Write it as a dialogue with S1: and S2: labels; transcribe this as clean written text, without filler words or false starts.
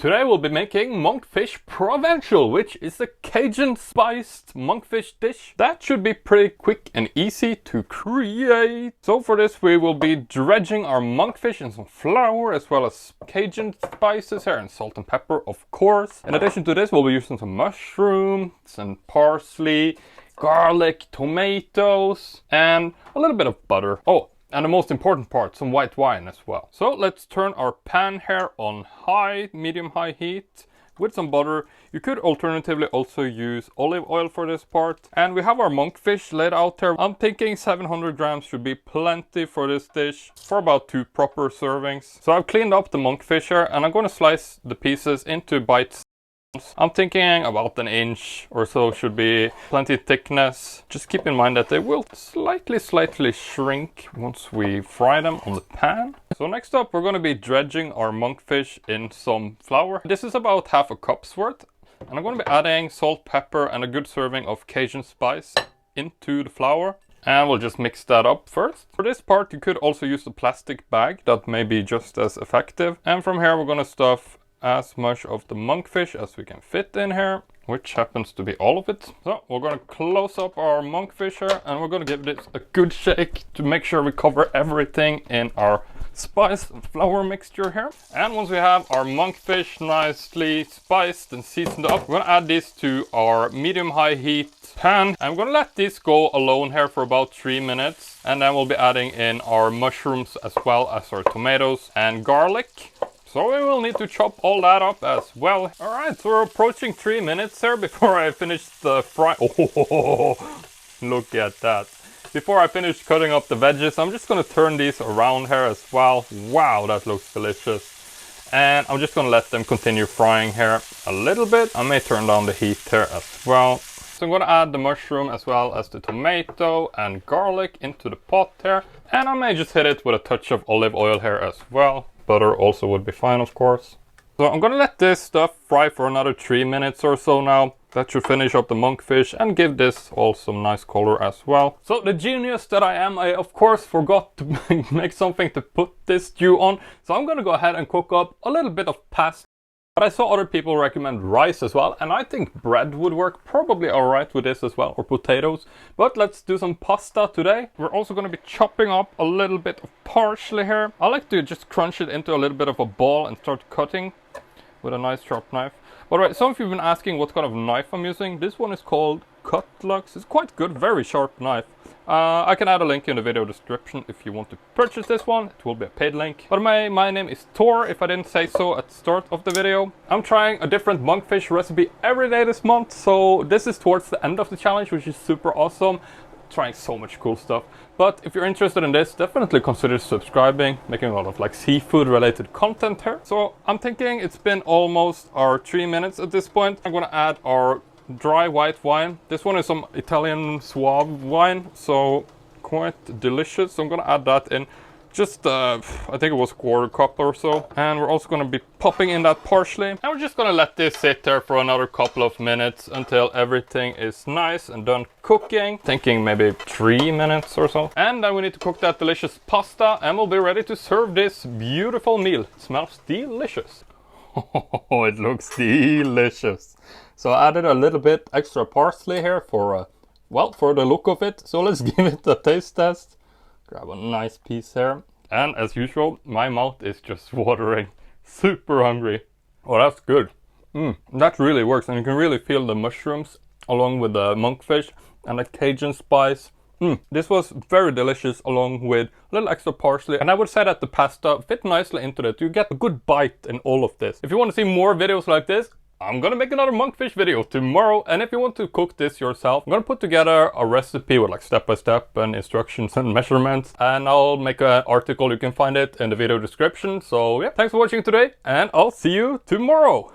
S1: Today we'll be making Monkfish Provincial, which is a Cajun-spiced monkfish dish that should be pretty quick and easy to create. So for this we will be dredging our monkfish in some flour as well as Cajun spices here and salt and pepper, of course. In addition to this we'll be using some mushrooms and parsley, garlic, tomatoes and a little bit of butter. Oh, and the most important part, some white wine as well. So let's turn our pan here on high, medium-high heat with some butter. You could alternatively also use olive oil for this part. And we have our monkfish laid out here. I'm thinking 700 grams should be plenty for this dish for about 2 proper servings. So I've cleaned up the monkfish here and I'm going to slice the pieces into bites. I'm thinking about 1 inch or so should be plenty thickness. Just keep in mind that they will slightly shrink once we fry them on the pan. So next up we're going to be dredging our monkfish in some flour. This is about half a cup's worth. And I'm going to be adding salt, pepper and a good serving of Cajun spice into the flour. And we'll just mix that up first. For this part you could also use a plastic bag, that may be just as effective. And from here we're going to stuff as much of the monkfish as we can fit in here, which happens to be all of it. So we're going to close up our monkfish here and we're going to give this a good shake to make sure we cover everything in our spice and flour mixture here. And once we have our monkfish nicely spiced and seasoned up, we're going to add this to our medium-high heat pan. I'm going to let this go alone here for about 3 minutes, and then we'll be adding in our mushrooms as well as our tomatoes and garlic. So we will need to chop all that up as well. Alright, so we're approaching 3 minutes here before I finish the fry. Oh, look at that. Before I finish cutting up the veggies, I'm just going to turn these around here as well. Wow, that looks delicious. And I'm just going to let them continue frying here a little bit. I may turn down the heat here as well. So I'm going to add the mushroom as well as the tomato and garlic into the pot here. And I may just hit it with a touch of olive oil here as well. Butter also would be fine, of course. So I'm gonna let this stuff fry for another 3 minutes or so now. That should finish up the monkfish and give this all some nice color as well. So the genius that I am, I of course forgot to make something to put this stew on. So I'm gonna go ahead and cook up a little bit of pasta. But I saw other people recommend rice as well, and I think bread would work probably alright with this as well, or potatoes. But let's do some pasta today. We're also going to be chopping up a little bit of parsley here. I like to just crunch it into a little bit of a ball and start cutting with a nice sharp knife. But right, some of you have been asking what kind of knife I'm using. This one is called Cutlux. It's quite good, very sharp knife. I can add a link in the video description if you want to purchase this one. It will be a paid link. But my name is Tor, if I didn't say so at the start of the video. I'm trying a different monkfish recipe every day this month, so this is towards the end of the challenge, which is super awesome. Trying so much cool stuff. But if you're interested in this, definitely consider subscribing, making a lot of like seafood related content here. So I'm thinking it's been almost our 3 minutes at this point. I'm gonna add our dry white wine. This one is some Italian Suave wine, so quite delicious. So I'm gonna add that in just I think it was 1/4 cup or so. And we're also gonna be popping in that parsley, and we're just gonna let this sit there for another couple of minutes until everything is nice and done cooking. Thinking maybe 3 minutes or so. And then we need to cook that delicious pasta and we'll be ready to serve this beautiful meal. It smells delicious. Oh, it looks delicious. So I added a little bit extra parsley here for well, for the look of it. So let's give it a taste test. Grab a nice piece here. And as usual, my mouth is just watering. Super hungry. Oh, that's good. That really works. And you can really feel the mushrooms along with the monkfish and the Cajun spice. This was very delicious along with a little extra parsley. And I would say that the pasta fit nicely into it. You get a good bite in all of this. If you want to see more videos like this, I'm gonna make another monkfish video tomorrow. And if you want to cook this yourself, I'm gonna put together a recipe with like step-by-step and instructions and measurements. And I'll make an article, you can find it in the video description. So yeah, thanks for watching today and I'll see you tomorrow.